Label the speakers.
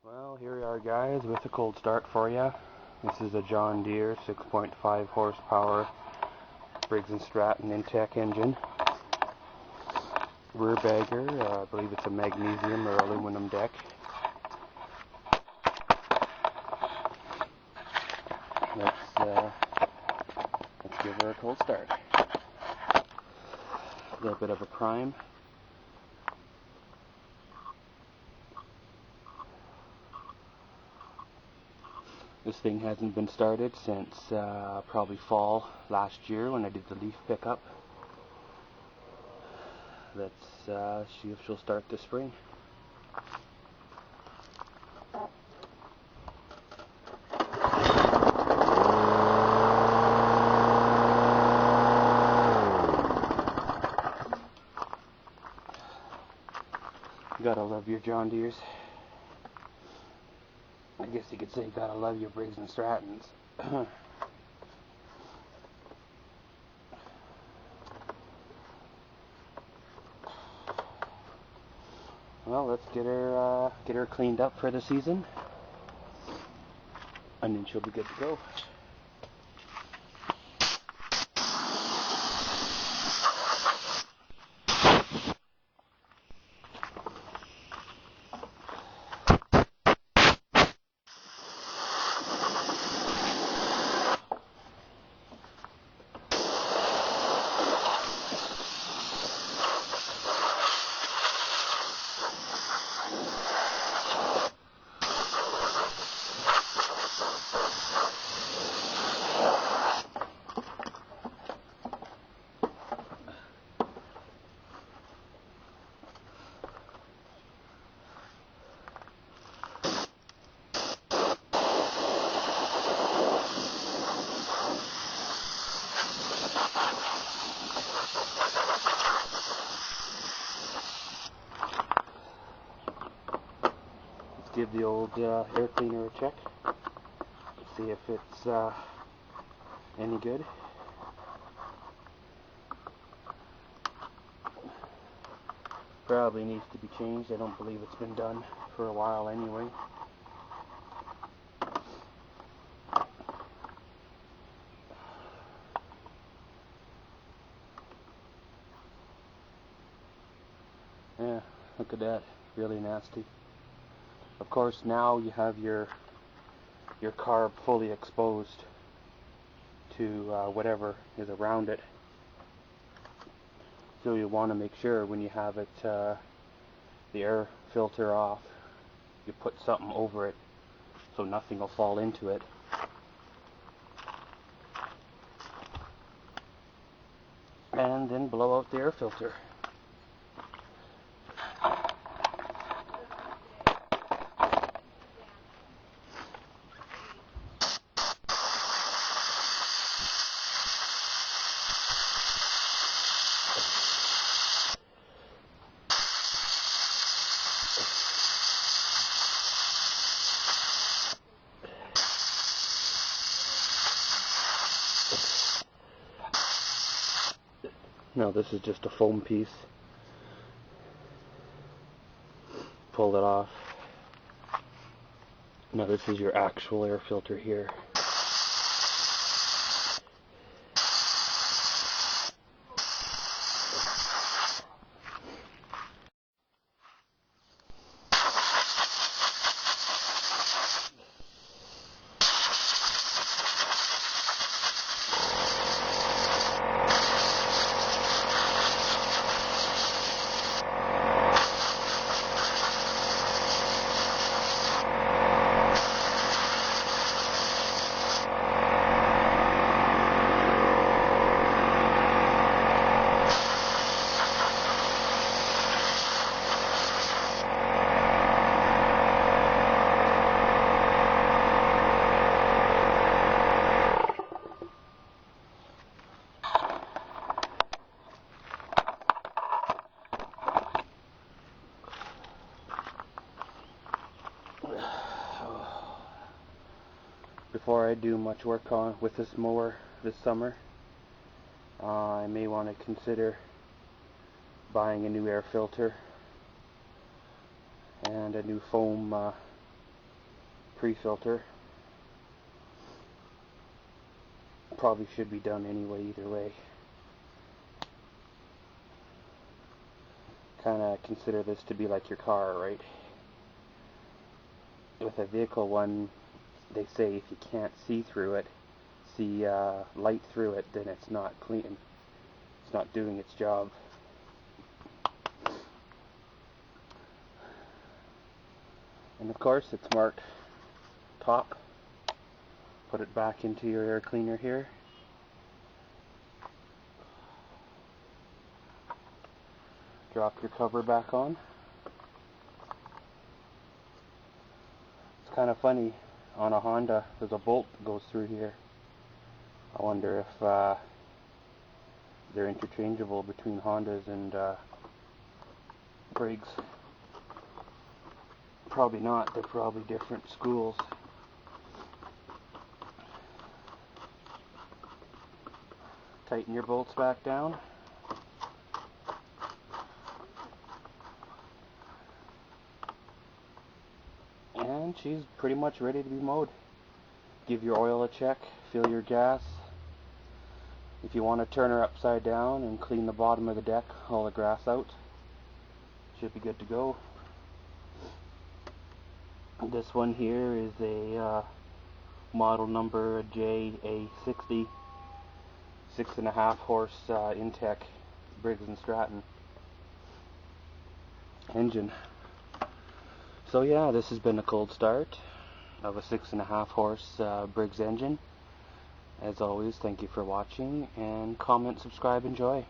Speaker 1: Well, here we are, guys, with a cold start for you. This is a John Deere 6.5 horsepower Briggs & Stratton Intech engine. Rear bagger, I believe it's a magnesium or aluminum deck. Let's give her a cold start. A little bit of a prime. This thing hasn't been started since probably fall last year when I did the leaf pickup. Let's see if she'll start this spring. You gotta love your John Deeres. I guess you could say you gotta love your Briggs & Strattons. Well, let's get her cleaned up for the season, and then she'll be good to go. Give the old air cleaner a check, see if it's any good. Probably needs to be changed. I don't believe it's been done for a while anyway. Yeah, look at that, really nasty. Of course, now you have your carb fully exposed to whatever is around it. So you want to make sure when you have it, the air filter off, you put something over it so nothing will fall into it. And then blow out the air filter. No, this is just a foam piece. Pull it off. Now this is your actual air filter here. Before I do much work with this mower this summer, I may want to consider buying a new air filter and a new foam pre-filter. Probably should be done anyway, either way. Kind of consider this to be like your car, right? With a vehicle one, they say if you can't see through it, see light through it, then it's not clean. It's not doing its job. And of course, it's marked top. Put it back into your air cleaner here. Drop your cover back on. It's kind of funny, on a Honda there's a bolt that goes through here. I wonder if they're interchangeable between Hondas and Briggs. Probably not, they're probably different schools. Tighten your bolts back down. And she's pretty much ready to be mowed. Give your oil a check, fill your gas. If you want to turn her upside down and clean the bottom of the deck, all the grass out, should be good to go. This one here is a model number JA60, 6.5 horse Intech Briggs & Stratton engine. So yeah, this has been a cold start of a 6.5 horse Briggs engine. As always, thank you for watching, and comment, subscribe, enjoy.